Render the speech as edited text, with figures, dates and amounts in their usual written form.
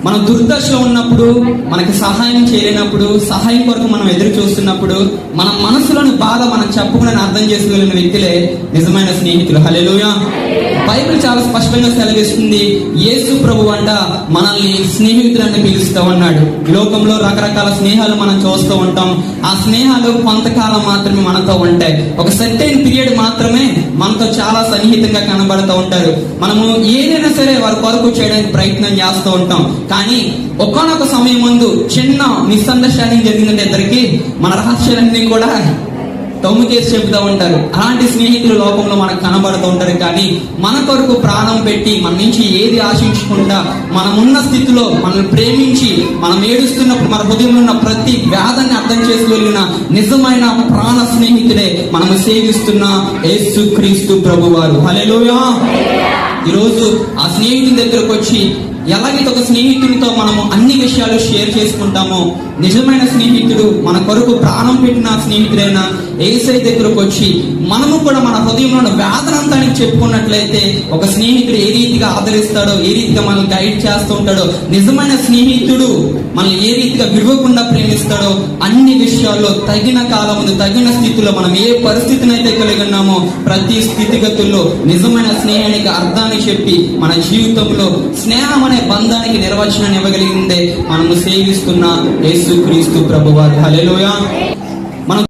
మనం దుర్దశలో ఉన్నప్పుడు, మనకి సహాయం చేయలేనప్పుడు, సహాయం కొరకు మనం ఎదురు చూస్తున్నప్పుడు మన మనసులోని బాధ మనం చెప్పుకుని అర్థం చేసుకోగలిగిన వ్యక్తులే నిజమైన స్నేహితులు. హల్లెలూయా. బైబిల్ చాలా స్పష్టంగా సెలవిస్తుంది, యేసు ప్రభు అంట మనల్ని స్నేహితులని పిలుస్తూ ఉన్నాడు. ఈ లోకంలో రకరకాల స్నేహాలు మనం చూస్తూ ఉంటాం. ఆ స్నేహాలు కొంతకాలం మాత్రమే మనతో ఉంటాయి. ఒక సర్టెన్ పీరియడ్ మాత్రమే మనతో చాలా సన్నిహితంగా కనబడుతూ ఉంటారు. మనము ఏదైనా సరే వారి కొరకు చేయడానికి ప్రయత్నం చేస్తూ ఉంటాం. కానీ ఒకానొక సమయం ముందు చిన్న మిస్అండర్స్టాండింగ్ జరిగిందంటే ఇద్దరికి మన రహస్యాలన్నీ కూడా తమ్ముకేసి చెబుతూ ఉంటారు. అలాంటి స్నేహితులు లోకంలో మనకు కనబడుతూ ఉంటారు. కానీ మన కొరకు ప్రాణం పెట్టి మన నుంచి ఏది ఆశించకుండా మనమున్న స్థితిలో మనల్ని ప్రేమించి మనం ఏడుస్తున్నప్పుడు మన హృదయంలో ఉన్న ప్రతి వ్యాధాన్ని అర్థం చేసుకోగలిగిన నిజమైన ప్రాణ స్నేహితుడే మనము సేవిస్తున్న యేసుక్రీస్తు ప్రభువారు. హల్లెలూయా. ఈరోజు ఆ స్నేహితుని దగ్గరకు వచ్చి ఎలాగైతే ఒక స్నేహితుడితో మనము అన్ని విషయాలు షేర్ చేసుకుంటామో, నిజమైన స్నేహితుడు మన కొరకు ప్రాణం పెట్టిన స్నేహితుడైన యేసయ్య దగ్గరకు వచ్చి మనము కూడా మన హృదయంలో ఉన్న వేదనంతా చెప్పుకున్నట్లయితే ఒక స్నేహితుడు ఏ రీతిగా ఆదరిస్తాడో, ఏ రీతిగా మనల్ని గైడ్ చేస్తూ ఉంటాడో, నిజమైన స్నేహితుడు మనల్ని ఏ రీతిగా విడవకుండా ప్రేమిస్తాడో, అన్ని విషయాల్లో తగిన కాలముందు తగిన స్థితిలో మనం ఏ పరిస్థితిని అయితే కలిగి ఉన్నామో ప్రతి స్థితిగతుల్లో నిజమైన స్నేహానికి అర్థాన్ని చెప్పి మన జీవితంలో స్నేహం అనే బంధానికి నిర్వచనాన్ని ఇవ్వగలిగిందే మనము సేవిస్తున్న యేసుక్రీస్తు ప్రభువారు. హల్లెలూయా.